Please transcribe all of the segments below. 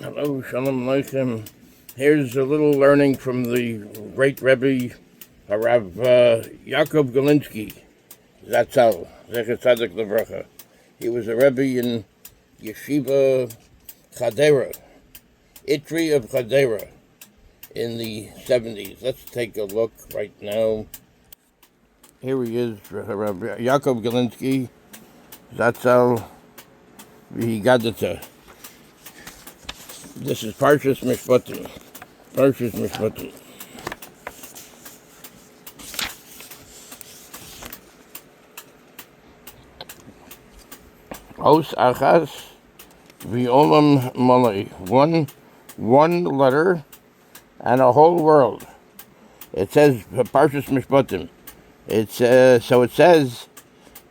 Hello, Shalom Aleichem. Here's a little learning from the great Rebbe, HaRav Yaakov Galinsky. Zatzal, Zecher Tzadik Levracha. He was a Rebbe in Yeshiva Chadera, Itri of Chadera, in the 70s. Let's take a look right now. Here he is, HaRav Yaakov Galinsky, Zatzal, V'higadata. This is Parshas Mishpatim. Parshas Mishpatim. Os achas v'olam malay. One letter and a whole world. It says Parshas Mishpatim. So it says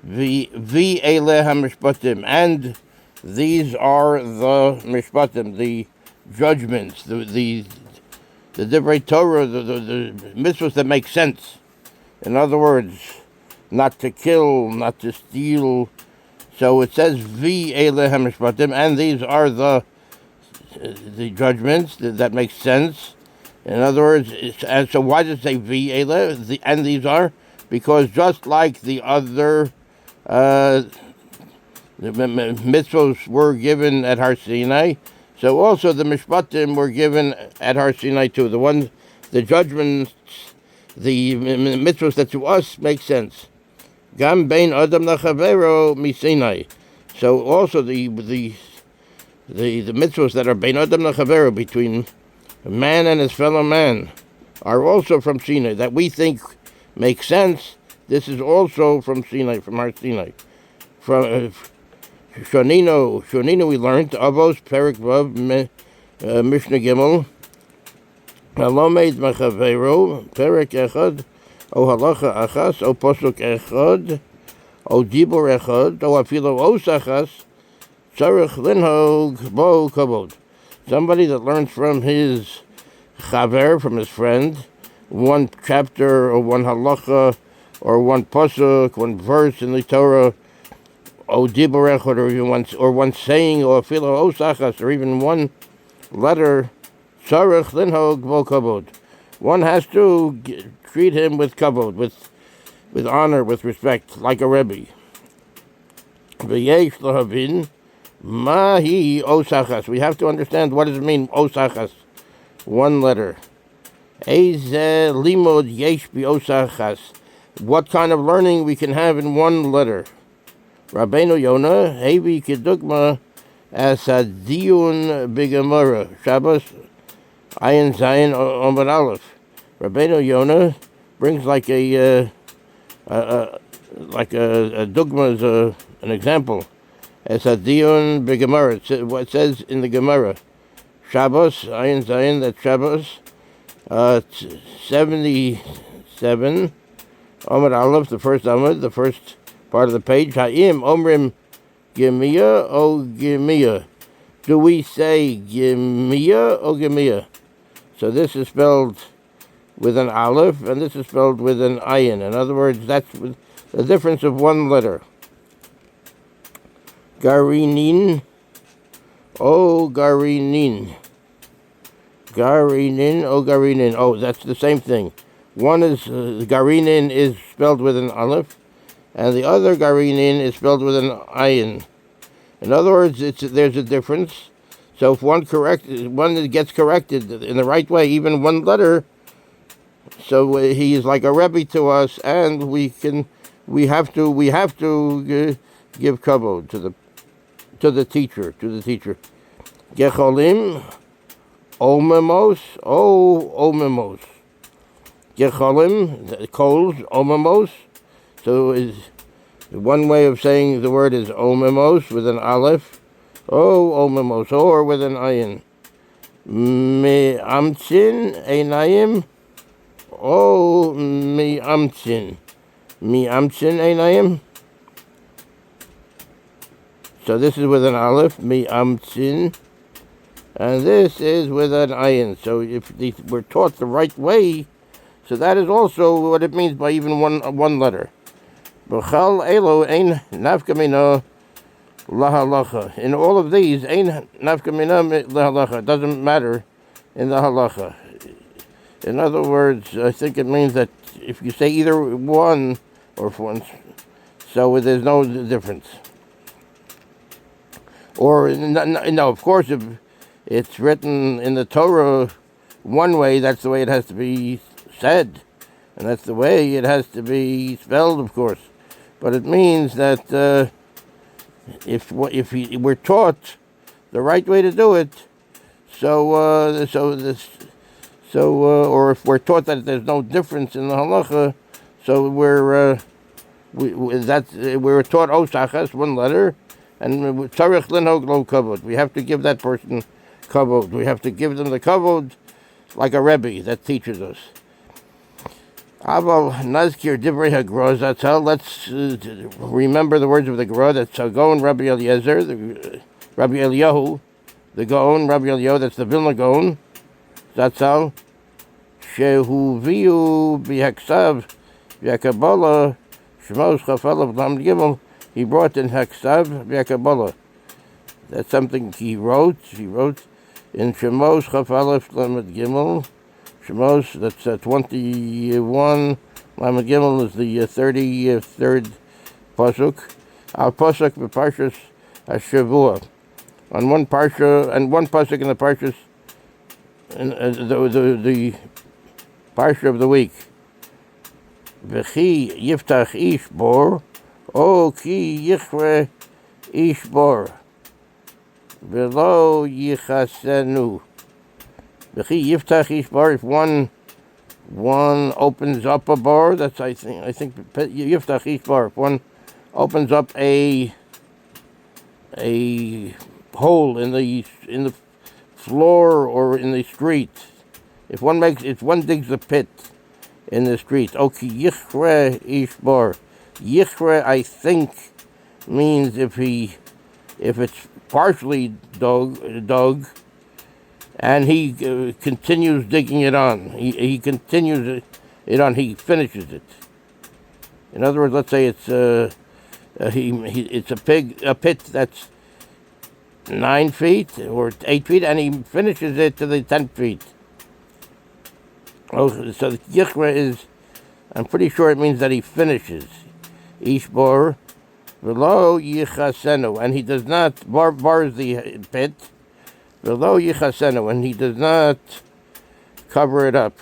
v'eleh ha-mishpatim, and these are the mishpatim, the judgments, the divrei Torah, the mitzvahs that make sense. In other words, not to kill, not to steal. So it says v'eleh ha-mishpatim, and these are the judgments that make sense. In other words, and so why does it say v'eleh? And these are, because just like the other the mitzvahs were given at Har Sinai, so also the Mishpatim were given at Har Sinai too. The judgments, the mitzvahs that to us make sense. Gam bein adam lachavero misinai. So also the mitzvahs that are bein adam lachavero, between man and his fellow man, are also from Sinai, that we think make sense. This is also from Sinai, from Har Sinai. From Shonino we learned, Avos, Perik Vav, Mishnah Gimel, Halomed Machavero, Perik Echad, O Halacha Achas, O Posuk Echad, O Dibur Echad, O Afilo Os Achas, Tzarech Linhog Bo Kavod. Somebody that learns from his chaver, from his friend, one chapter or one halacha or one pasuk, one verse in the Torah, or dibur echad, or one saying, or filo osachas, or even one letter, tzarech linhog bo kavod. One has to treat him with kavod, with honor, with respect, like a rebbe. V'yesh lahavin mahi osachas. We have to understand, what does it mean, osachas? One letter. Eize limod yesh bi osachas. What kind of learning we can have in one letter? Rabbeinu Yonah, hevi kedugma as hadiyun b'gemara. Shabbos, ayin zayin omar aleph. Rabbeinu Yonah brings like a dugma, as an example, as hadiyun b'gemara. What it says in the Gemara. Shabbos, ayin zayin, that Shabbos, 77. Omar aleph, the first Amud, the first part of the page. Ha'im omrim Gemiya o Gemiya. Do we say Gemiya or Gemiya? So this is spelled with an aleph, and this is spelled with an ayin. In other words, that's the difference of one letter. Garinin o Garinin. Garinin o Garinin. Oh, that's the same thing. One is, garinin is spelled with an aleph, and the other garinin is spelled with an ayin. In other words, there's a difference. So if one gets corrected in the right way, even one letter, so he is like a rebbe to us, and we have to give kavod to the teacher. Gecholim omemos omemos. Gecholim, coals, omemos. So is one way of saying the word is omemos with an aleph, omemos, or with an ayin. Me'amtsin einayim, me'amtsin. Me'amtsin einayim. So this is with an aleph, me'amtsin, and this is with an ayin. So if we're taught the right way, so that is also what it means by even one letter. B'chal elo ein nafka mino lahalacha. In all of these, ein nafka mina lahalacha. It doesn't matter in the halacha. In other words, I think it means that if you say either one or one, so there's no difference. Or no, of course, if it's written in the Torah one way, that's the way it has to be said, and that's the way it has to be spelled, of course. But it means that if we're taught the right way to do it, or if we're taught that there's no difference in the halacha, so we're taught osachas, one letter, and tzarich linhog lo kavod. We have to give that person kavod. We have to give them the kavod like a rebbe that teaches us. Aval nazkir divrei hagra zatzal. Let's remember the words of the Gra. That's Gaon Rabbi Eliezer, Rabbi Eliyahu, the Gaon Rabbi Eliyahu. That's the Vilna Gaon zatzal. Shehu viu bihaksav v'akabala shmos chafalav lam gimel. He brought in haksav v'akabala. That's something he wrote. He wrote in Shemos chafalav lam gimel. Shemos, that's 21. Lamed Gimel is the 33rd pasuk. Our pasuk the Parshas Shavua. On one parsha and one pasuk in the Parshas, the parsha of the week. V'chi yiftach ish bor, o ki yichre ish bor, v'lo yichasenu. If one opens up a bar, that's I think yiftach ish bar. If one opens up a hole in the floor or in the street, if one digs a pit in the street, okay, yichre ish bar. Yichre, I think, means if it's partially dug. And he continues digging it on. He continues it on. He finishes it. In other words, let's say it's it's a pit that's 9 feet or 8 feet, and he finishes it to the 10 feet. Oh, so the yichra is, I'm pretty sure it means that he finishes. Ishbor, v'lo yichasenu, and he does not bars the pit. V'lo yichasenu, and he does not cover it up.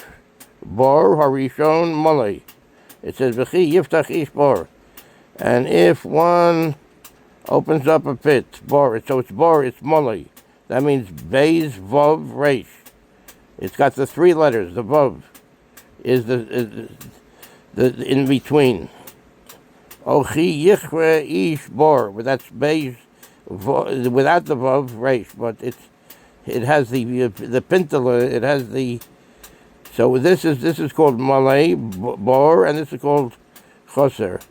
Bor harishon malay. It says v'chi yiftach ish bor, and if one opens up a pit, bor, so it's malay. That means beis vav reish. It's got the 3 letters. The vav is the in between. Ochi yichre ish bor, but that's beis without the vav reish, but it has the pintala. It has the, so this is called malay bar, and this is called choser.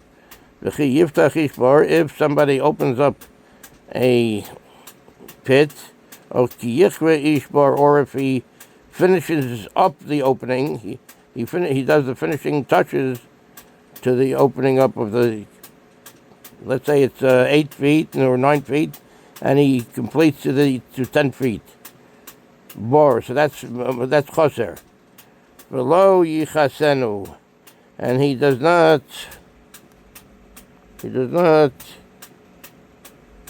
V'chi yiftach ish bar. If somebody opens up a pit, or ki yichre ish bar, or if he finishes up the opening, he does the finishing touches to the opening up of the. Let's say it's 8 feet or 9 feet, and he completes to 10 feet. Bor, so that's choser. Below yichasenu, and he does not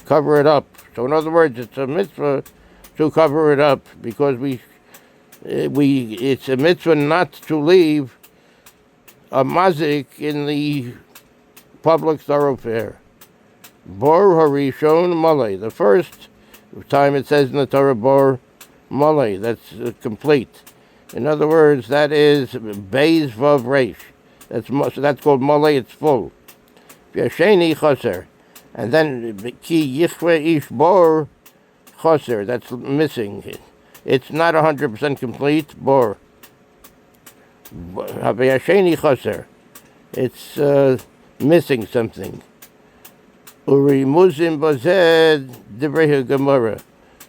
cover it up. So in other words, it's a mitzvah to cover it up, because it's a mitzvah not to leave a mazik in the public thoroughfare. Bor harishon malay. The first time it says in the Torah bor malay, that's complete. In other words, that is beis vav reish. That's called malay. It's full. V'yasheni choser, and then ki yichre ish bor choser. That's missing. It's not 100% complete. Bor. V'yasheni choser. It's missing something. Urimuzim bazed divrei Gemara.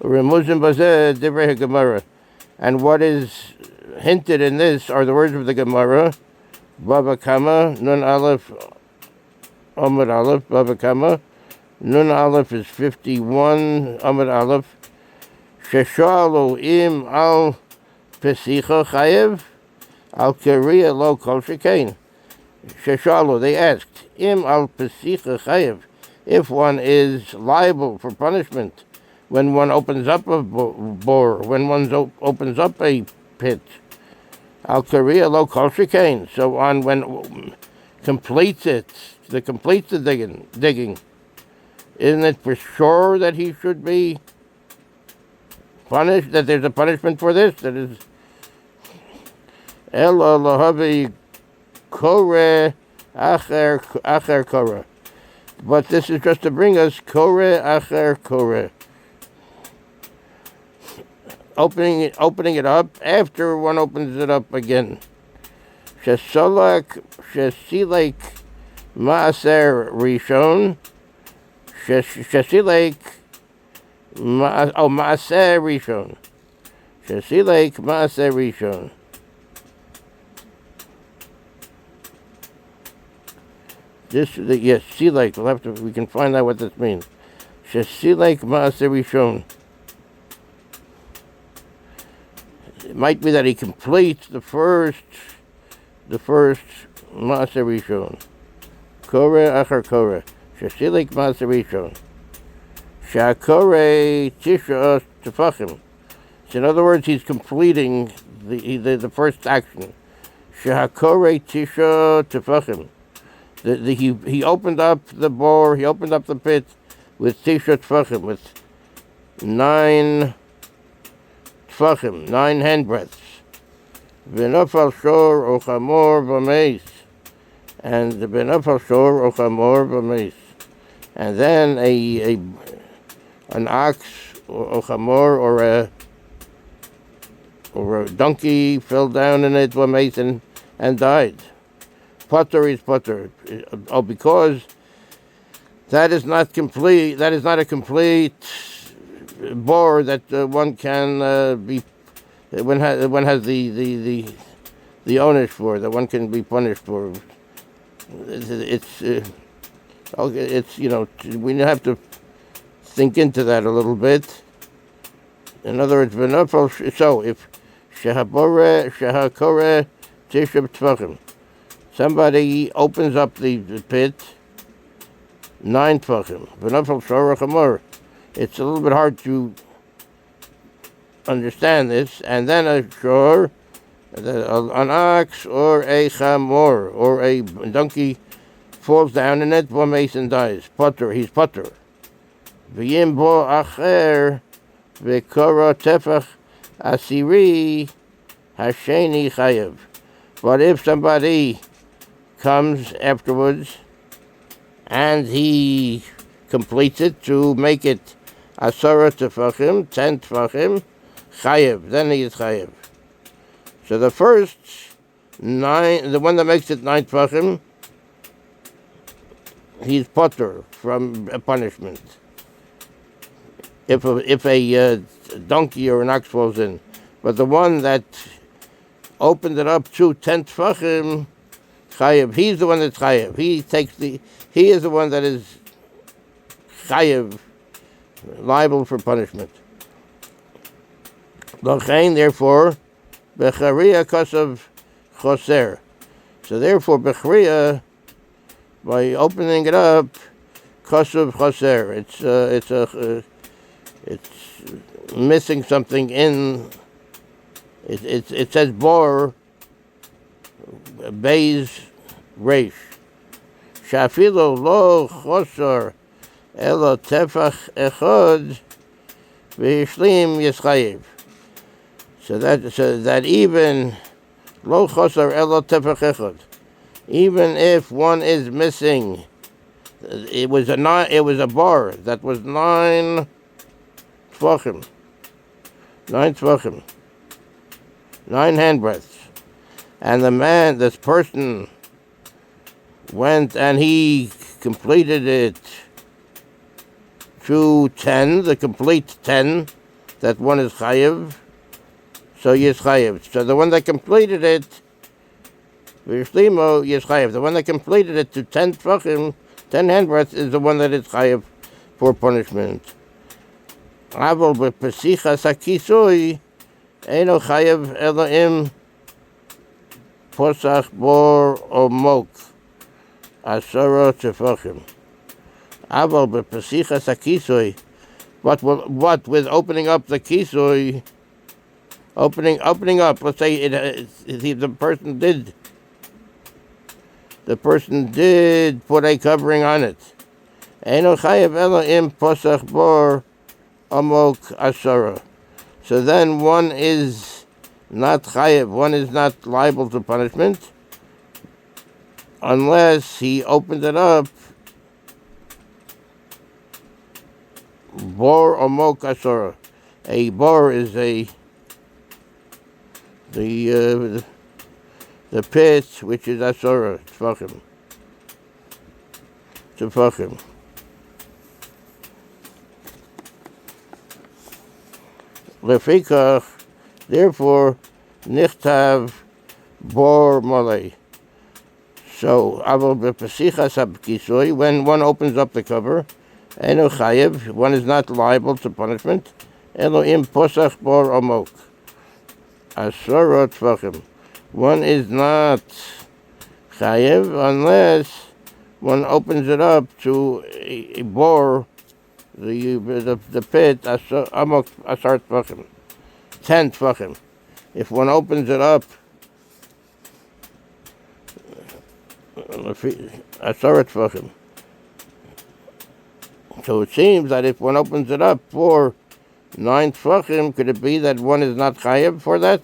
Urimuzim bazed divrei Gemara. And what is hinted in this are the words of the Gemara. Baba Kama, Nun Aleph, Amud Aleph, Baba Kama, Nun Aleph is 51, Amud Aleph. Sheshalu im al pesicha chayev, al keriya lo kol shekain. Sheshalu, they asked, im al pesicha chayev, if one is liable for punishment when one opens up a bore, when one opens up a pit, al keriya lo kol shekain. So on when completes the digging, isn't it for sure that he should be punished, that there's a punishment for this? That is, Ela lahavi kore acher kore. But this is just to bring us kore acher kore. Opening it up after one opens it up again. Shesilek maaser rishon. Shesilek maaser rishon. Shesilek maaser rishon. Yes, silek. We can find out what this means. Shesilek maaser rishon. It might be that he completes the first maaser rishon. Kore acher kore. Shesilek maaser rishon. Shakore tisha tefachim. So in other words, he's completing the first action. Shakore tisha tefachim. He opened up the bore. He opened up the pit with tisha tefachim, with 9 tefachim, 9 handbreadths. V'nafal shor o chamor b'meis, and the v'nafal shor o chamor b'meis, and then an ox or chamor or a donkey fell down in it b'meis and died. Potter is potter. Oh, because that is not complete. That is not a complete bore that one can be. One has the onus for, that one can be punished for. It's we have to think into that a little bit. In other words, so if shehakore tishab tefachim, somebody opens up the pit, 9 tefachim, v'nafal shor chamor. It's a little bit hard to understand this, and then a shor, an ox or a chamor or a donkey falls down in it, b'meis and dies. Potter, he's potter. V'yim bo acher v'kora tefach asiri hasheni chayev. But if somebody comes afterwards and he completes it to make it asara tefachim, 10 tefachim, chayev, then he is chayev. So the first 9, the one that makes it 9 tefachim, he's potter from a punishment. If a donkey or an ox falls in, but the one that opened it up to 10 tefachim, chayev, he's the one that's chayev. He is the one that is chayev, liable for punishment. L'chein, therefore, bechariya kasav choser. So therefore, bechariya, by opening it up, kasav choser. It's missing something in. It says bor, beis reish. Shafilo lo choser elo tefach echad v'yishlim yischayev. So that even lo choser elo tefach echad, even if one is missing, it was a bar that was 9 tefachim, 9 handbreadths, and this person went and he completed it to 10, the complete 10, that one is chayev, so yes chayev. So the one that completed it, v'yishlimo yes chayev. The one that completed it to 10 tefachim, 10 handbreadths, is the one that is chayev for punishment. Aval b'pesichas hakisui eino chayev ela im posach bor o mok asara tefachim. Aval b'pesichas hakisui. What with opening up the kisui? Opening up. Let's say the person did put a covering on it. Eino chayev ela im posach bor amok asara. So then one is not chayev, one is not liable to punishment unless he opens it up. Bor amok asara. A bor is the pit, which is asara, tefachim. Lefikach, therefore, nichtav bor malay. So, aval b'pesichas habkisoi, when one opens up the cover, eno chayev, one is not liable to punishment, elo im posach bor amok. Asara tefachim. One is not chayev unless one opens it up to a bor, the pit, amok asar tefachim, 10 tefachim. If one opens it up, asar tefachim. So it seems that if one opens it up for 9 tefachim, could it be that one is not chayev for that?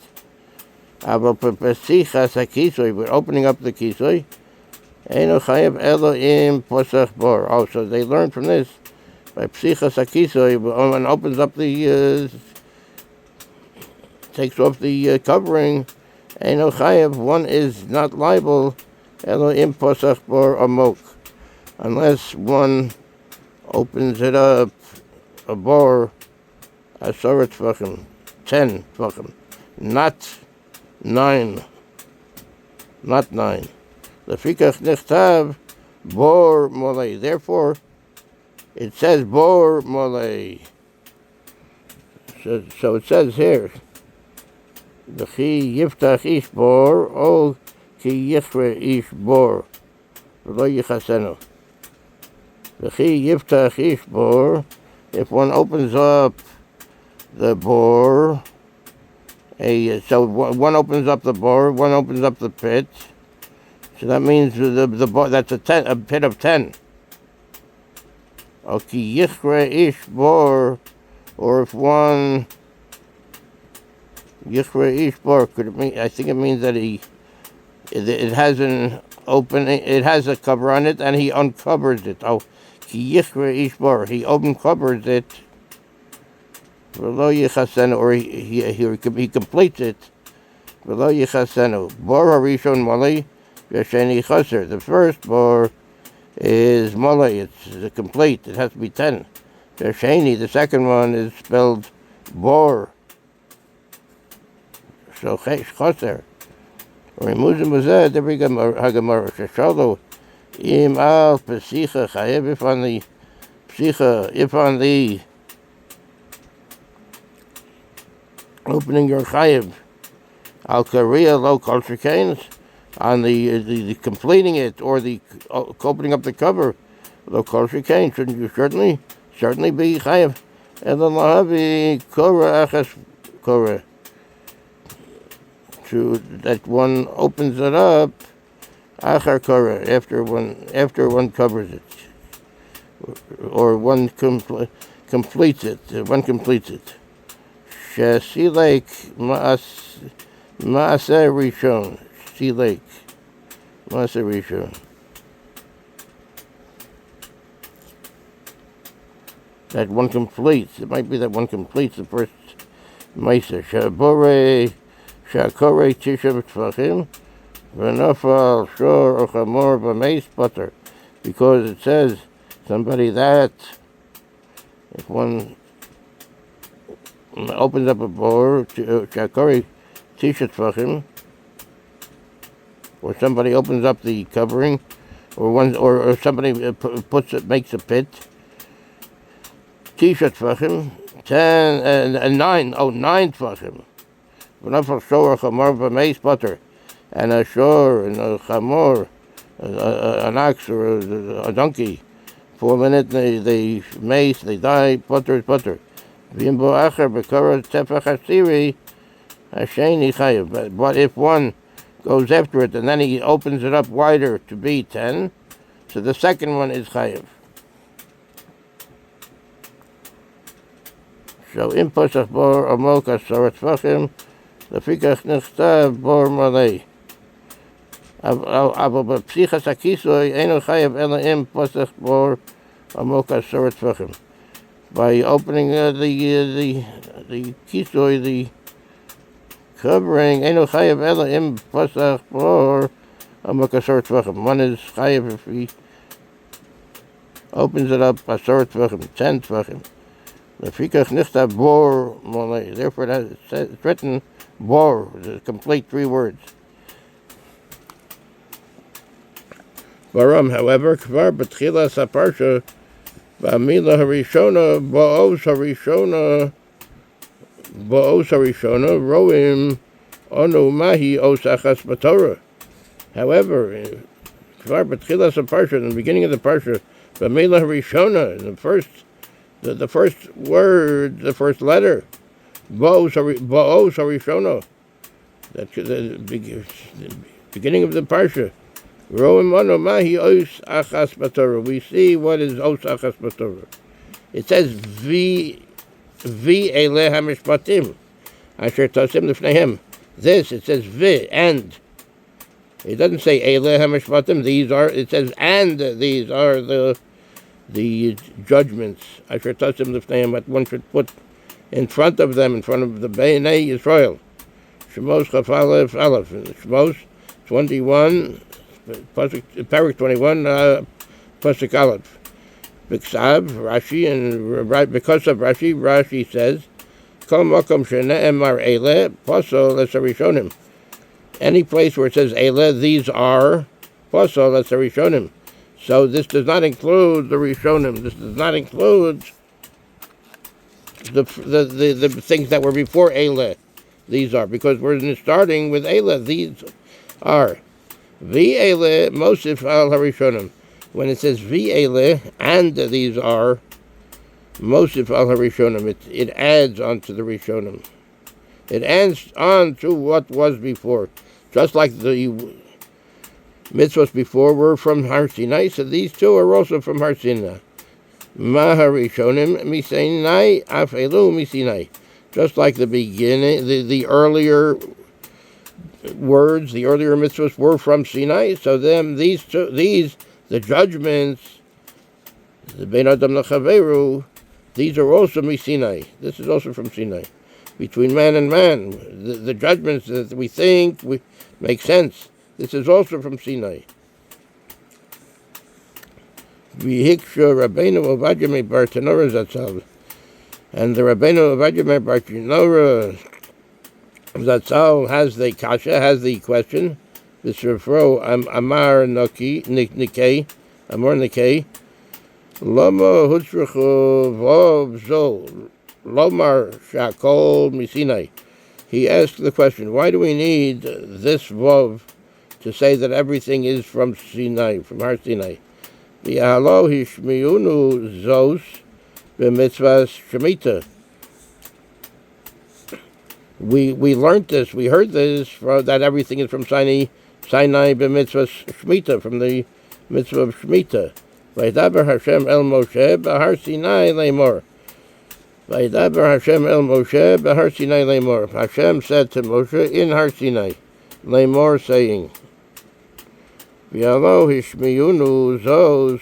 But opening up the kisoi, eino chayev elo im posach bor. Oh, so they learn from this. By psichas hakisoi, when opens up the, takes off the covering, eino chayev, one is not liable, elo im posach bor amok, unless one opens it up, a bor, asara tefachim, 10 tefachim, not 9. Lefikach nichtav bor molei. Therefore, it says bor molei. So it says here, the chi yiftach ish bor o ki yichre ish bor v'lo yichasenu. The chi yiftach ish bor. If one opens up the bor, so one opens up the bor, one opens up the pit. So that means the bor, that's a pit of 10. Okay, yichre ish bor, or if one yichre ish bor, could it mean? I think it means that it has an opening, it has a cover on it, and he uncovers it. Oh, ki yichre ish bor, he uncovers it. Or he completes it. Bor harishon malay, v'sheni chaser. The first bor is malay. It's complete. It has to be 10. V'sheni, the second one, is spelled bor. So chaser. Or imuzim b'zeh every hagamara sheshalo im al pesicha chayev, if on the pesicha, if on the opening your chayev, al karia lo kol shekains, on the completing it, or the opening up the cover, lo kol shekains, shouldn't you certainly be chayev? And the lahavi kora achas kora, to that one opens it up, achar kora, after one covers it, or one completes it, Silek Maaseh Rishon. Silek Maaseh Rishon. That one completes. It might be that one completes the first Maaseh. Shabore Shakore Tishav Tfachim V'nafal Shor Ochamor V'meis Butter. Because it says somebody that if one opens up a bor, Shakori Tishat Fachim, or somebody opens up the covering, or somebody makes a pit. Tisha Tvachim, 10 and 9. Oh, 9 Tvachim. V'nafal shor chamor v'meis butter, and a shor and a chamor, an ox or a donkey. 4 minutes they mace, they die. Butter is butter. V'im bo acher b'kara tefach hasiri, hasheni chayiv. But if one goes after it and then he opens it up wider to be 10, so the second one is chayiv. So in Pesach bor amok asar tvachim, lefikach nechtav bor malei. Aber bei Psichas HaKisoy eino chayav ela im Pesach bor amok asar tvachim. By opening the kisoy, the covering, eino chayav ela im Pesach bor amok asar tvachim. One is chayav if he opens it up asar tvachim, 10 tvachim. Lefikach nichtav bor malei. Therefore, it's written bor, the complete 3 words. Varam, however, kvar b'tchilas haparsha, v'amila harishona, bo'os harishona, roim onu mahi os achas b'torah. However, kvar b'tchilas haparsha, in the beginning of the parsha, v'amila harishona, in the first word, the first letter, bo'os harishona, that's the beginning of the parsha. We see what is os achas b'torah. It says vi eleh hamishpatim asher tasim lifneihem. This, it says vi, and. It doesn't say eleh hamishpatim. It says and these are the judgments asher tasim lifneihem that one should put in front of them, in front of the Bnei Yisrael. Shemos chaf aleph aleph. Shemos 21. Parak 21, Pasuk Aleph. B'ksav, Rashi, and because of Rashi says, Kol makom shene'emar eleh, paso l'sarishonim. Any place where it says eleh, these are, paso l'sarishonim. So this does not include the Rishonim. This does not include the things that were before eleh. These are, because we're starting with eleh. These are. V'ele mosif al harishonim. When it says v'ele, and these are mosif al harishonim, it adds on to the rishonim. It adds on to what was before. Just like the mitzvahs before were from Har Sinai, so these two are also from Har Sinai. Ma harishonim misinai afelu misinai. Just like the beginning, the earlier words, the earlier mitzvahs were from Sinai, so then the judgments, the Ben Adam Lachaveru, these are also Sinai. This is also from Sinai. Between man and man, the judgments that we think make sense, this is also from Sinai. V'hiksha Rabbeinu Ovadia me bar Tenora Zatzal, and the Rabbeinu Ovadia me bar Tenora Zatzal has the kasha, has the question. This refro Amar Nikei, Amar Nikei, Lama Hutzrachu Vov Zol, Lomar Shakol Misinai. He asked the question, why do we need this Vov to say that everything is from Sinai, from Har Sinai? V'halo hishmiyunu zos b'mitzvahs shemitah. We learned this, we heard this, that everything is from Sinai b'mitzvah Shemitah, from the mitzvah of Shemitah. Vaydaber Hashem el Moshe b'Har Sinai leimor. Vaydaber Hashem el Moshe b'Har Sinai leimor. Hashem said to Moshe in Har Sinai, leimor, saying, V'yalo hishmiyunu zos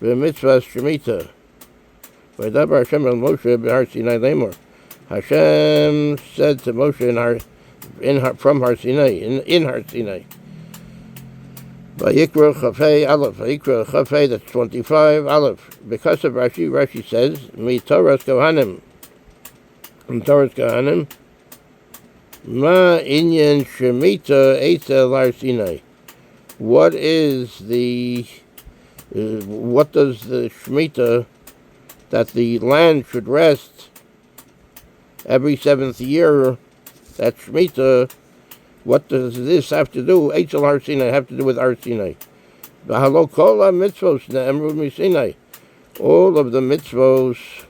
b'mitzvah Shemitah. Vaydaber Hashem el Moshe b'Har Sinai leimor. Hashem said to Moshe from Har Sinai, in Har Sinai. Vayikra Chafei Aleph, Vayikra Chafei, that's 25, Aleph. Because of Rashi says, Mi Torah's Kohanim. From Torah's Kohanim, Ma Inyan Shemitah Eitzel Har Sinai. What does the Shemitah that the land should rest every 7th year. That's Shemitah. What does this have to do? Eitzel Har Sinai have to do with Har Sinai. V'halo kol ha-mitzvos ne'emru miSinai. All of the mitzvos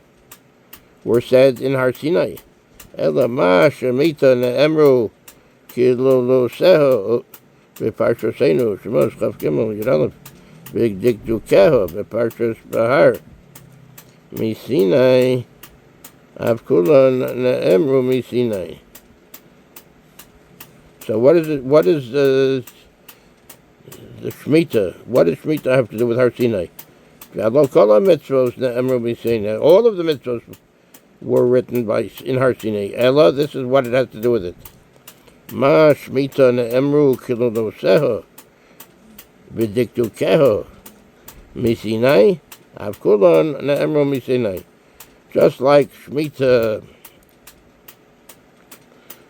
were said in Har Sinai. Ela ma Shemitah ne'emru ki lo seho v'parshasenu Shemos Chaf Gimel Yud Aleph v'dikdukeho v'parshas Bahar miSinai avkulan ne'emru miSinai. So what is it? What is the Shemitah? What does Shemitah have to do with Har Sinai? All of the mitzvos were written in Har Sinai. Ella, this is what it has to do with it. Ma Shemitah ne'emru kilodoseho v'dikdukeho miSinai avkulon ne'emru miSinai. Just like Shemitah,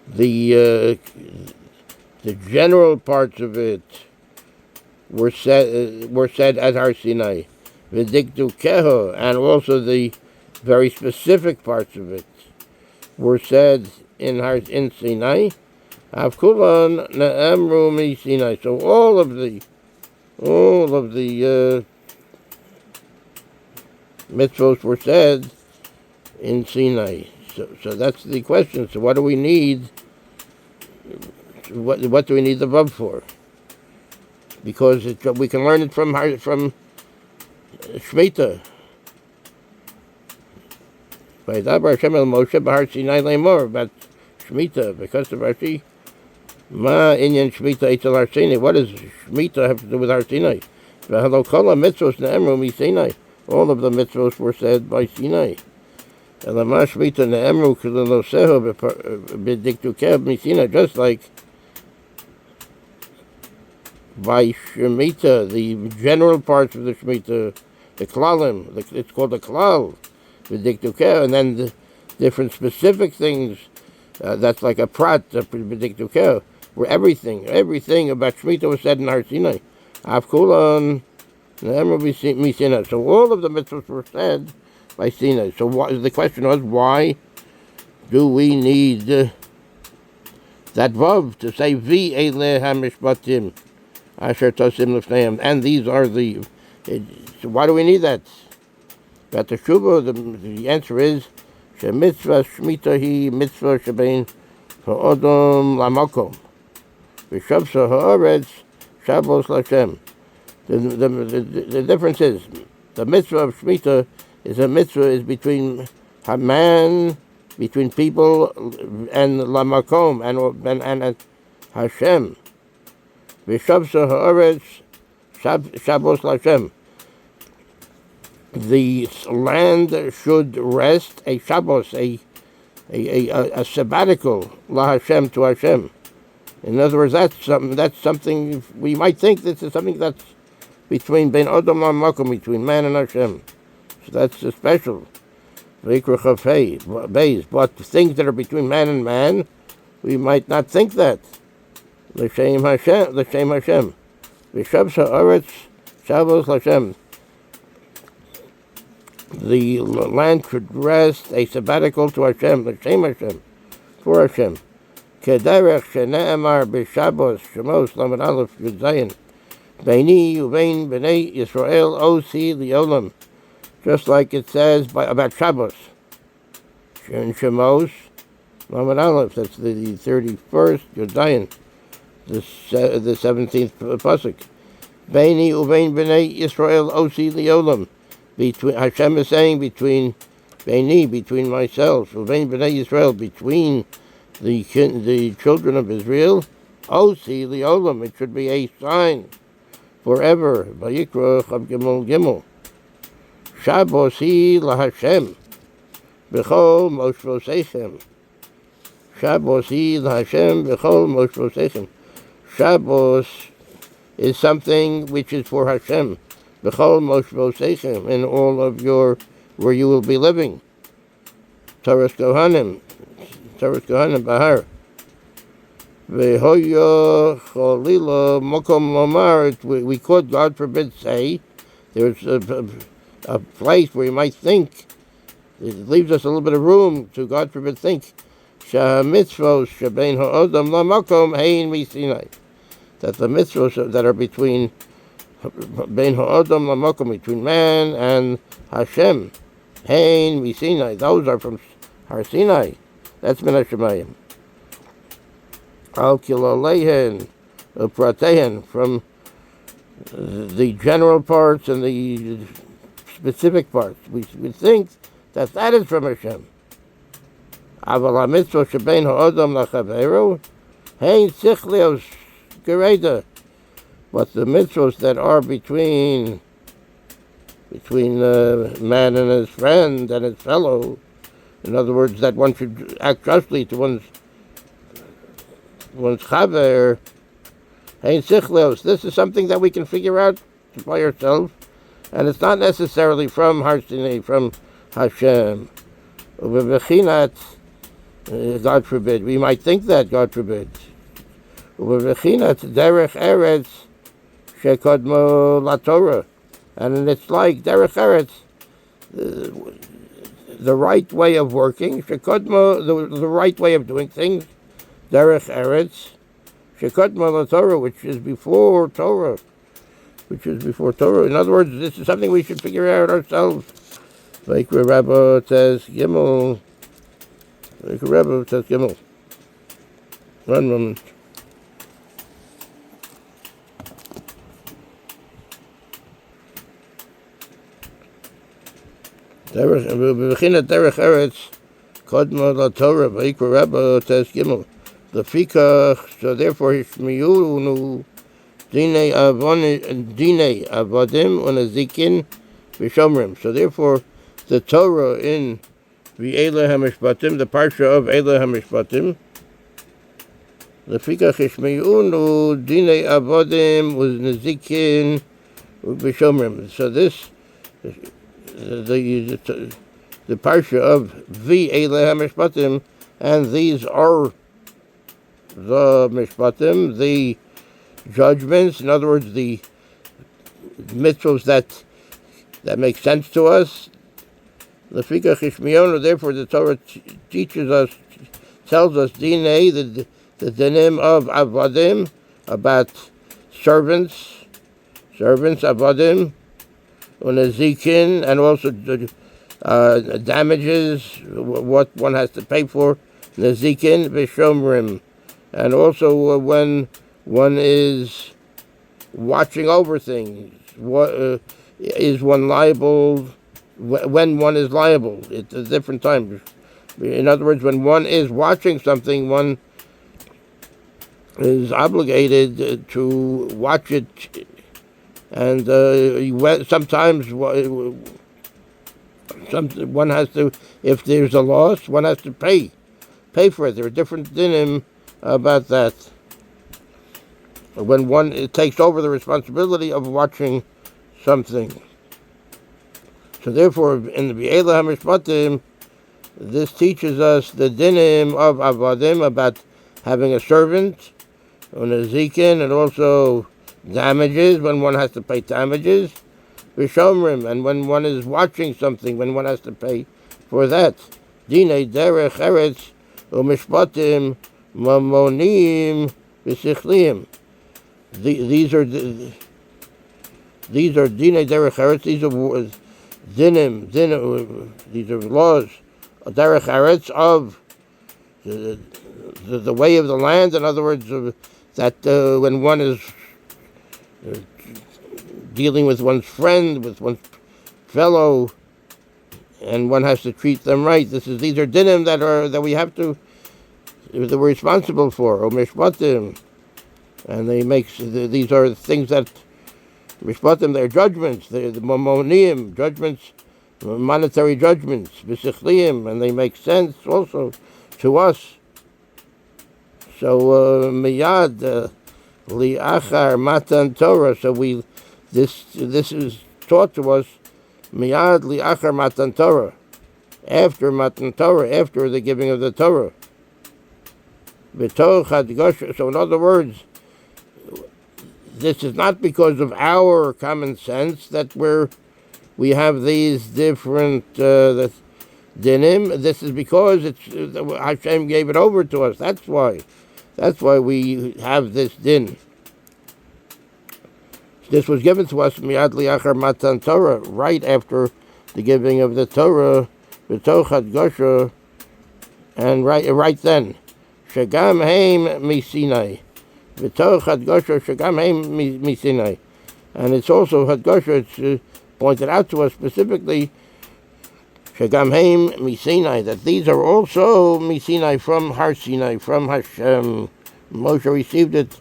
the general parts of it were said at Har Sinai, v'dikdukeho, and also the very specific parts of it were said in Sinai. Avkulan ne'emru miSinai. So all of the mitzvos were said in Sinai. So that's the question. So what do we need? What do we need the Vav for? Because we can learn it from Shemitah. Vaydaber Hashem el Moshe b'Har Sinai le'emor, about Shemitah, because of Rashi. Ma inyan Shemitah eitzel Har Sinai. What does Shemitah have to do with Har Sinai? V'halo kol ha-mitzvos ne'emru miSinai. All of the mitzvos were said by Sinai. Elama Shemitah ne'emru kilodoseho b'dikdukeho miSinai. Just like by Shemitah, the general parts of the Shemitah, the Klalim, it's called the Klal, the Dikdukeho, and then the different specific things, that's like a Prat, the Dikdukeho, where everything about Shemitah was said in Har Sinai. Avkulan ne'emru miSinai. So all of the mitzvahs were said by Sinai. So the question was, why do we need that Vav to say V'eleh ha-Mishpatim Asher Tosim Lefneim, and these are the. So why do we need that? But the Shuvah, the answer is Shemitzvah Shemitah hi mitzvah shebein ha'odom lamakom v'shavsa ha'aretz shavos l'Hashem. The difference is the mitzvah of Shemitah is between man, between people, and lamakom and Hashem. V'shavsa ha'aretz shavos l'Hashem. The land should rest a Shabbos, a sabbatical, la Hashem, to Hashem. In other words, that's something we might think this is something that's between Ben Odom Lamakom, between man and Hashem. So that's special. But things that are between man and man, we might not think that. L'shem Hashem, V'shav ha'aretz shavos l'Hashem. The land should rest a sabbatical to Hashem, l'shem Hashem, for Hashem. K'derech shene'emar b'Shabbos Shemos Lamed Aleph Yud Zayin Beini uvein b'nei Yisrael osi li'olam, just like it says about Shabbos. In Shemos Lamed Aleph, that's the 31st Yud Zayin, the 17th pasuk. Beini uvein b'nei Yisrael osi li'olam. Between Hashem is saying between myself, uvein b'nei Yisrael, between the children of Israel, osi li'olam, it should be a sign forever. Vayikra Chav Gimel Gimel. Shabbos hi laHashem b'chol moshvoseichem. Shabbos hi laHashem b'chol moshvoseichem. Shabbos is something which is for Hashem. B'chol moshvoseichem, in all of where you will be living. Toras Kohanim Bahar. V'hoya cholila mokom lomar. We could, God forbid, say there's a place where you might think It leaves us a little bit of room to, God forbid, think mitzvos shebein ha'odam lamakom hein misinai, that the mitzvos that are between bein ha'odam lamakom, between man and Hashem, hein misinai, those are from Har Sinai. That's min hashemayim. Al kilalehen upratehen, from the general parts and the specific parts. We think that is from Hashem. Aval hamitzvah shebein ha'odam lachaveru hein sichlios gereda, but the mitzvahs that are between man and his friend and his fellow, in other words, that one should act justly to one's chaver, hein sichlios. This is something that we can figure out by ourselves, and it's not necessarily from Har Sinai, from Hashem. God forbid, we might think that, God forbid. Derech eretz shekodmo laTorah, and it's like derech eretz, the right way of working, shekodmo, the right way of doing things, derech eretz shekodmo laTorah, which is before Torah. In other words, this is something we should figure out ourselves. Like HaRav says Gimel. One moment. Derech eretz kodma laTorah. Like HaRav says Gimel. The fikach. So therefore, hishmiyunu dinei avodim unazikin v'shomrim. So therefore, the Torah in V'Eila HaMishpatim, the Parsha of Eila HaMishpatim, Lefikach Ishmeyunu Dinei Avodim U'Nezikin U'B'Shomrim. So this, the Parsha of V'Eila HaMishpatim, and these are the Mishpatim, the judgments, in other words, the mitzvahs that make sense to us. Lefikach Ishmiyonu, therefore the Torah teaches us, tells us dinei, the dinim of avodim, about servants avodim, unazikin, and also damages, what one has to pay for, nazikin v'shomrim, and also when one is watching over things, is one liable? When one is liable, it's a different time. In other words, when one is watching something, one is obligated to watch it, and sometimes one has to, if there's a loss, one has to pay for it. There are different dinim about that. When one takes over the responsibility of watching something. So therefore, in the V'Eila HaMishpatim, this teaches us the dinim of avodim, about having a servant, unazikin, and also damages, when one has to pay damages, v'shomrim, and when one is watching something, when one has to pay for that. Dinei derech eretz u'mishpatim mamonim v'sichliim. These are dinei derech eretz. These are dinim, these are laws, derech eretz, of the way of the land. In other words, that when one is dealing with one's friend, with one's fellow, and one has to treat them right. These are dinim that we're responsible for, or mishpatim, and these are things that Mishpatim, they're judgments, they're the mamonim, judgments, monetary judgments, b'sichliim, and they make sense also to us. So miyad li'achar matan Torah. So this is taught to us miyad li'achar matan Torah, after matan Torah, after the giving of the Torah. So in other words, this is not because of our common sense that we have these different dinim. This is because Hashem gave it over to us. That's why we have this din. This was given to us miyad liachar matan Torah, right after the giving of the Torah, b'toch hadgasha, and right then, shagam heim misinai, b'toch hadgasha shagam heim misinai, and it's also hadgasha. It's pointed out to us specifically, shagam heim misinai, that these are also misinai, from Har Sinai, from Hashem. Moshe received it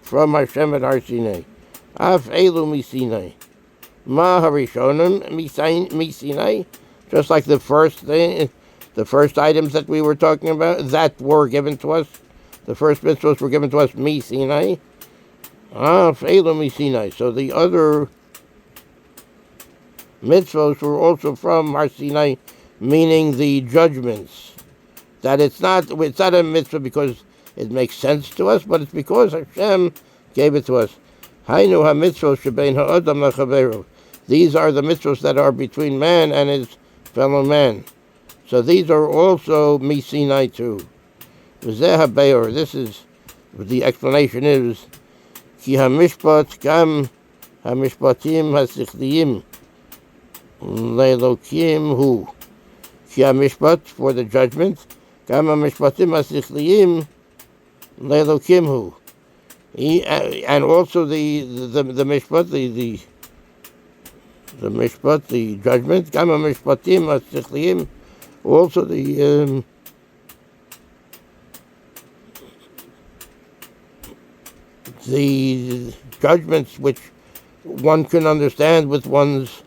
from Hashem at Har Sinai. Af elu misinai. Ma harishonim misinai. Just like the first items that we were talking about, that were given to us. The first mitzvahs were given to us misinai. Af elu misinai. So the other mitzvahs were also from Har Sinai, meaning the judgments. That it's not a mitzvah because it makes sense to us, but it's because Hashem gave it to us. Hainu ha-mitzvos shebein ha'adam lachaveru. These are the mitzvos that are between man and his fellow man. So these are also misinai too. V'zeh ha-beor. This is, the explanation is, ki ha-mishpat gam ha-mishpatim ha-sichliyim le'elokim hu. Ki ha-mishpat, for the judgment, gam ha-mishpatim ha-sichliyim le'elokim hu. And also the mishpat, the mishpat, the judgment, gam mishpatim ha-sichliyim, also the judgments which one can understand with one's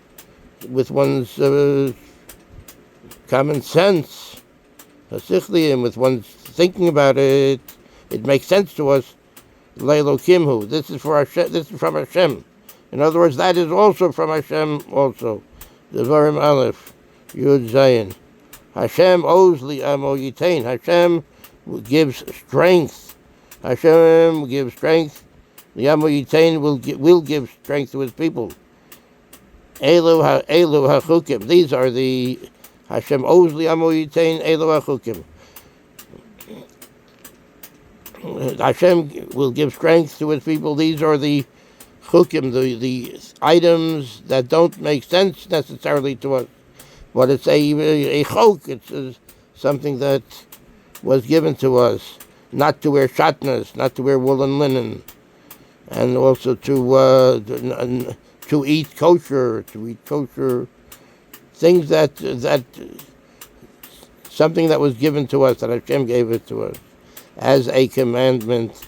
common sense, ha-sichliyim, with one's thinking about it. It makes sense to us. Le'elokimhu. This is for Hashem. This is from Hashem. In other words, that is also from Hashem. Also, Devarim Aleph, Yud Zayin. Hashem owes li'amo yitain. Hashem gives strength. Hashem gives strength. Li'amo yitain will give strength to His people. Elu hachukim. These are the Hashem owes li'amo yitain. Elu hachukim. Hashem will give strength to His people. These are the chukim, the items that don't make sense necessarily to us, but it's a chok. It's something that was given to us, not to wear shatnas, not to wear woolen linen, and also to eat kosher, things that something that was given to us, that Hashem gave it to us as a commandment.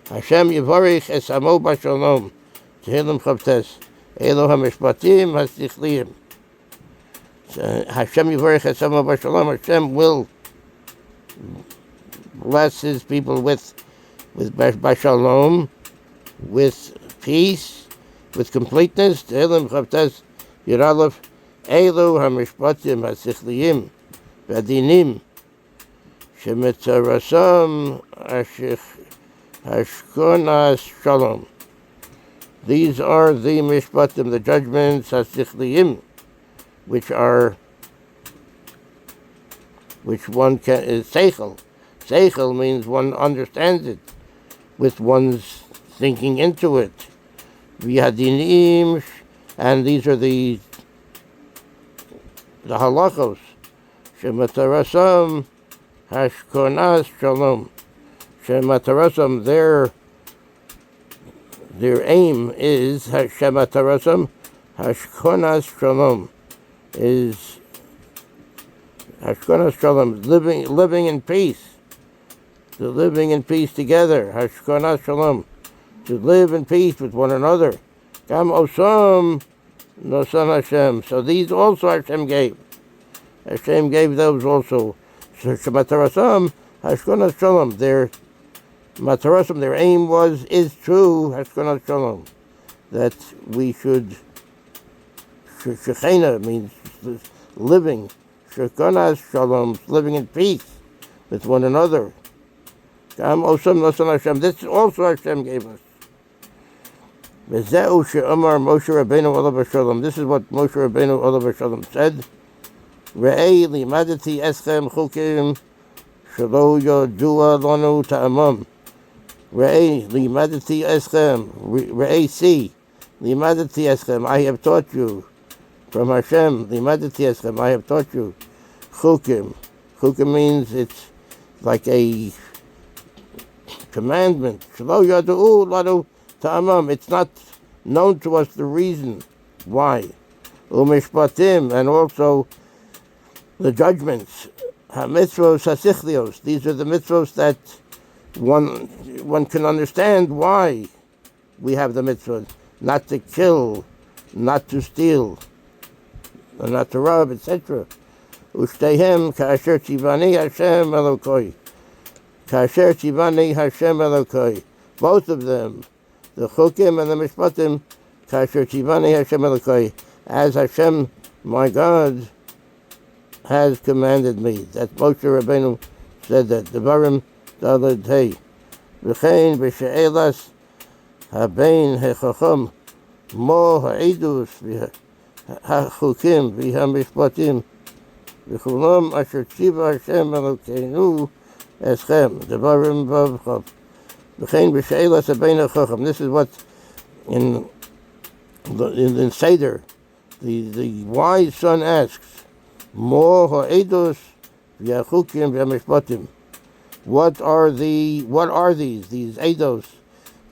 Hashem yivarich es amo b'shalom, Tehillim Chavtes, Elo ha-mishpatim ha-sichliyim. Hashem yivarich es amo b'shalom. Hashem will bless His people with b'shalom, with peace, with completeness. Tehillim Chavtes Yiralef, Elo ha-mishpatim ha-sichliyim v'adinim Shemetzarasam Hashkonas Shalom. These are the Mishpatim, the judgments, Hasichliyim, which one can, is Seichel. Seichel means one understands it, with one's thinking into it. V'yadinim, and these are the halachos. Shemetzarasam Hashkonas Shalom. Shematarasam, their aim is Shematarasam Hashkonas Shalom, is Hashkonas Shalom, living in peace, to living in peace together. Hashkonas Shalom, to live in peace with one another. Gam Osam Nosan Hashem. So these also Hashem gave. Hashem gave those also. Shematarasam Hashkonas Shalom. Their matarasam, their aim is true Hashkonas Shalom, that we should. Shechina means living. Shechkonas Shalom, living in peace with one another. Gam Osam Nosan Hashem. This also Hashem gave us. V'zeu she'amar Moshe Rabbeinu Olav Shalom. This is what Moshe Rabbeinu Olav Shalom said. Re'ei limadati eschem chukim shelo yodua lanu ta'amam. Re'ei limadati eschem. Re'ei see. Limadati eschem. I have taught you. From Hashem. Limadati eschem. I have taught you. Chukim. Chukim means it's like a commandment. Shelo yodua lanu ta'amam. It's not known to us the reason why. Mishpatim, and also the judgments. Ha-mitzvos ha-sichlios. These are the mitzvos that one can understand why we have the mitzvahs. Not to kill, not to steal, not to rob, etc. Ushteihem ka'asher tzivani Hashem Elokoi. Ka'asher tzivani Hashem Elokoi. Both of them, the chukim and the mishpatim, ka'asher tzivani Hashem Elokoi. As Hashem, my God, has commanded me. That Moshe Rabbeinu said that. Devarim daled hey. V'chein b'she'elas habein hechacham mo ha'idus v'hachukim v'hamishpatim v'chulam asher tziva Hashem Elokeinu eschem. Devarim vavchav. V'chein b'she'elas habein hechacham. This is what in Seder, the wise son asks, Mo ha'edos v'yachukim v'mishpatim. What are these? These eidos.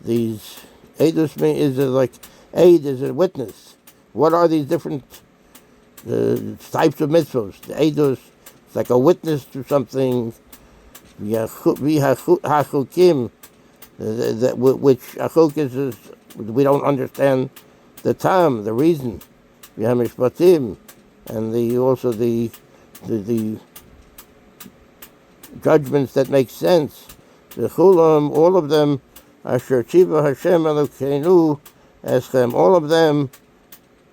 These eidos mean is like aid is a witness. What are these different types of mitzvos? The eidos, it's like a witness to something. V'hachukim, which achuk is we don't understand the time, the reason. Mishpatim, and also the judgments that make sense. The chulam, all of them, asher tziva Hashem Elokeinu eschem. All of them,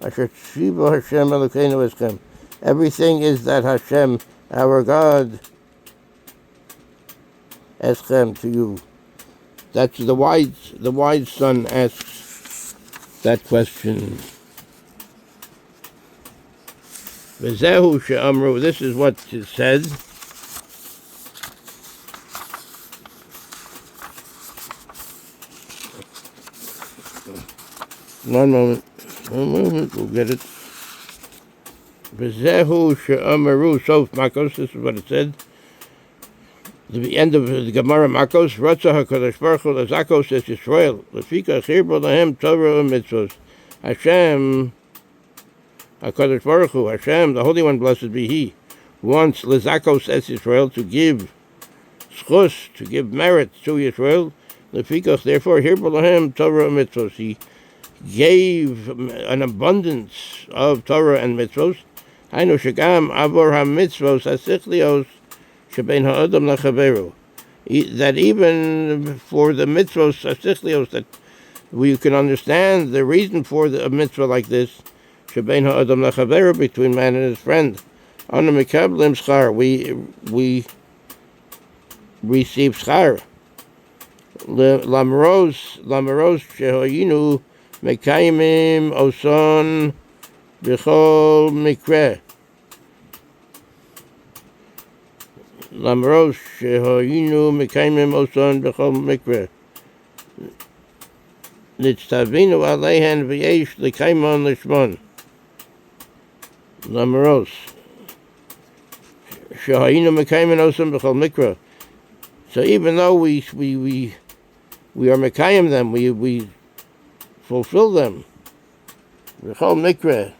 asher tziva Hashem Elokeinu eschem. Everything is that Hashem, our God, eschem to you. That's the wise son asks that question. V'zehu she'amru, this is what it said. One moment, we'll get it. V'zehu she'amru, Sof Makos, this is what it said. The end of the Gemara Makos, Ratzah HaKadosh Baruch Hu L'Zakos Es Yisrael, L'fika Chirbo Lahem Torah Mitzvos. Hashem, HaKadosh Baruch Hu, Hashem, the Holy One, blessed be He, wants L'Zakos Es Yisrael to give schus, to give merit to Yisrael. L'fikach, therefore, Hirbo Lahem Torah Mitzvos. He gave an abundance of Torah and mitzvos. Hainu shegam avor ha-mitzvos ha-sichlios shebein ha'adam lachaveru. That even for the mitzvos ha-sichlios, that we can understand the reason for a mitzvah like this, shebein ha'adam lachaveru, between man and his friend. Anu mikablim schar, we receive schar. Lamaros shehoyinu Mekayimim oson b'chol mikre. Lamros shehoyinu mekayimim oson b'chol mikre. Nitztavinu aleihen v'yesh l'kaymon l'shmon. Lamros shehoyinu mekayimim oson b'chol mikre. So even though we are mekayim them, we fulfill them. V'chol mikra.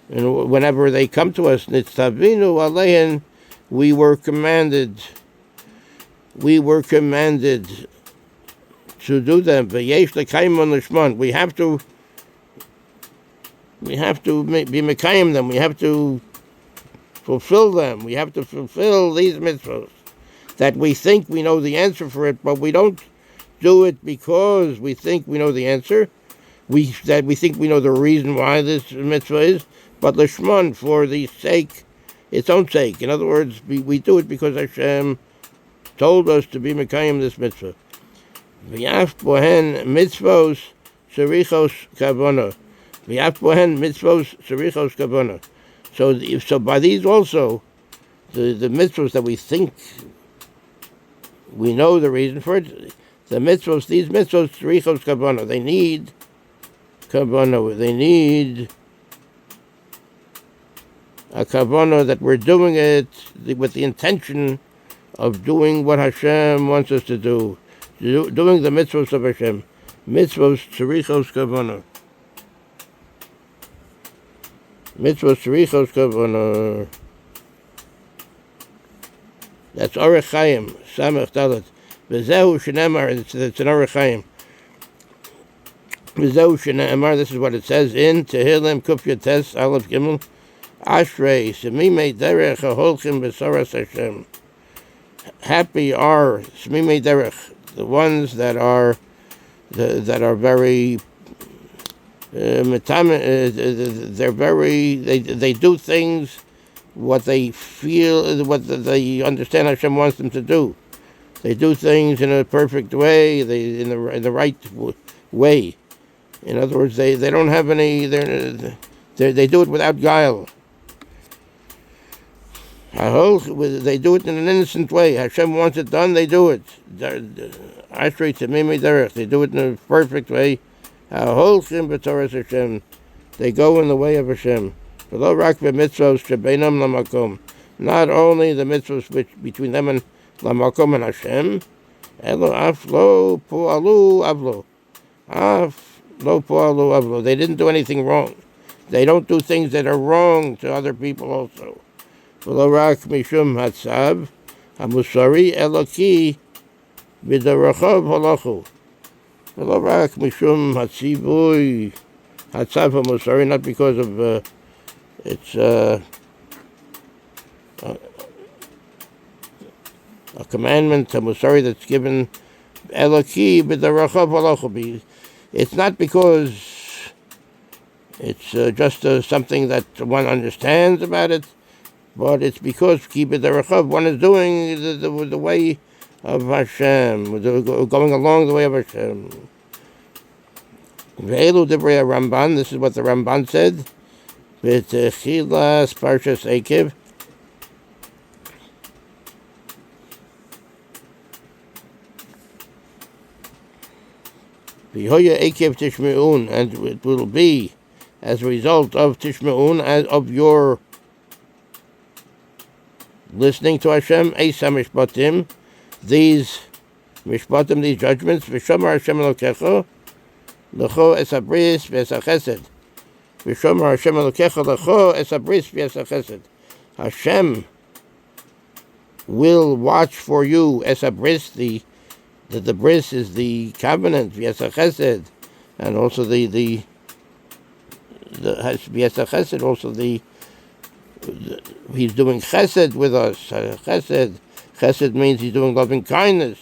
And whenever they come to us, nitztavinu aleihen, we were commanded to do them. V'yesh l'kaymon l'shmon. We have to be mekayim them. We have to fulfill them. We have to fulfill these mitzvahs that we think we know the answer for it, but we don't do it because we think we know the answer. We think we know the reason why this mitzvah is, but l'shmon, for the sake, its own sake. In other words, we do it because Hashem told us to be mekayim this mitzvah. V'yaf bohen mitzvos tzarichos kavana. V'yaf bohen mitzvos tzarichos kavana. So by these also, the mitzvahs that we think we know the reason for it, these mitzvahs, tzrichos kavanah, they need kavanah. They need a kavanah that we're doing it with the intention of doing what Hashem wants us to do, doing the mitzvahs of Hashem. Mitzvahs tzrichos kavanah. Mitzvahs tzrichos kavanah. That's Orech Chaim, Samech Dalet. V'zehu shenemar, it's an Orech Chaim. V'zehu shenemar, this is what it says in Tehillim Kuf Yates Aleph Gimel. Ashrei Semimei Derech HaHolchim B'Soras Hashem. Happy are Semimei Derech, the ones that are very they're very they do things what they feel, what they understand Hashem wants them to do. They do things in a perfect way, in the right way. In other words, they don't have any. They do it without guile. They do it in an innocent way. Hashem wants it done, they do it. Ashrei Tamimei Derech, they do it in a perfect way. HaHolchim b'Toras Hashem, they go in the way of Hashem. Not only the mitzvahs which between them and Lamakom and Hashem, they didn't do anything wrong. They don't do things that are wrong to other people also. Mishum Hatzav Hamusari Eloki B'Darachav Halachu. Mishum Hatzivui Hatzav Hamusari, not because of it's a commandment, a musari that's given Eloki b'darachav halachu. It's not because it's just something that one understands about it, but it's because ki b'darachav, one is doing the way of Hashem, going along the way of Hashem. Ve'elu divrei Ramban, this is what the Ramban said. B'techilas Parshas Yaakov. V'hoya Yaakov tishme'un, and it will be as a result of tishme'un, as of your listening to Hashem, Eisa Mishpatim, these Mishpatim, these judgments, V'shamar Hashem Elokecha, L'cho es habris v'es hachesed. V'shamar Hashem Elokecha L'cho es habris v'es hachesed. Hashem will watch for you, es habris, the bris is the covenant, v'es hachesed, and also the v'es hachesed, also he's doing chesed with us. Chesed means he's doing loving kindness.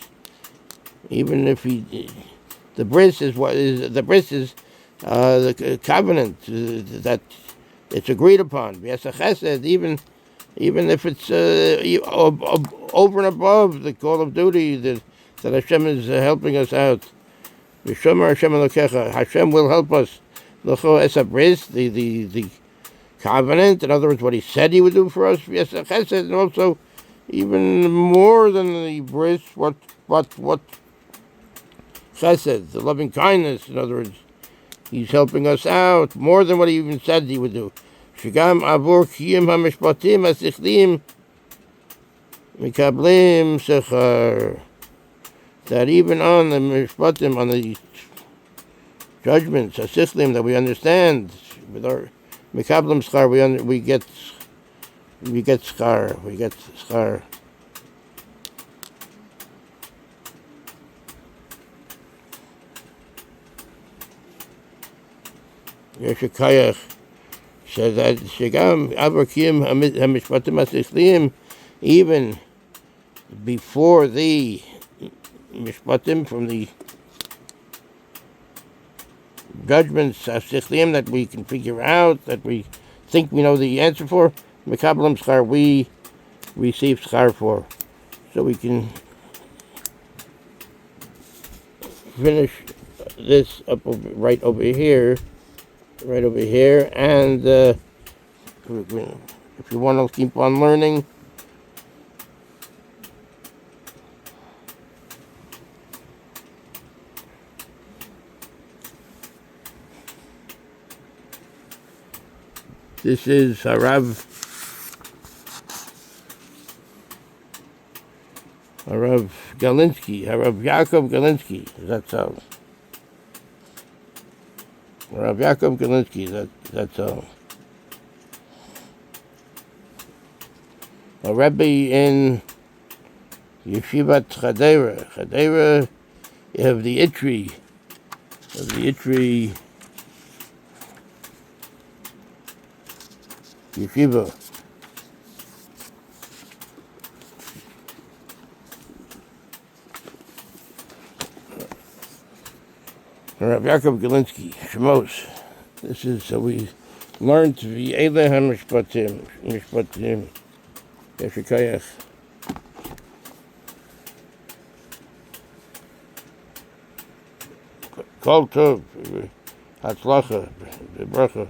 Even if the bris is the covenant that it's agreed upon. Yes, a chesed, even if it's over and above the call of duty that Hashem is helping us out. V'shomer Hashem Elokecha, Hashem will help us. L'cho es bris, the covenant, in other words, what he said he would do for us. Yes, a chesed, and also even more than the bris, what chesed, the loving kindness, in other words, he's helping us out more than what he even said he would do. Shigam avur kiyum hamishpatim asichlim mikablim sechar. That even on the mishpatim, on the judgments, asichlim, that we understand with our mikablim schar, we get schar. Yeshakayach says that Shigam Abrakim Hamishpatim Asichlim, even before the Mishpatim, from the judgments Asichlim that we can figure out, that we think we know the answer for, Mikablam Schar, we receive Schar for. So we can finish this up right over here, and if you want to keep on learning. This is HaRav Galinsky, HaRav Yaakov Galinsky. That's how. HaRav Yaakov Galinsky. That's how. A Rebbe in Yeshivat Chadera. Chadera, you have the Itri. Yeshiva. Rav Yaakov Galinsky, Shemos. This is so we learned V'eleh Mishpatim. Yeshikayach. Kol Tov, Hatzlacha, Bracha.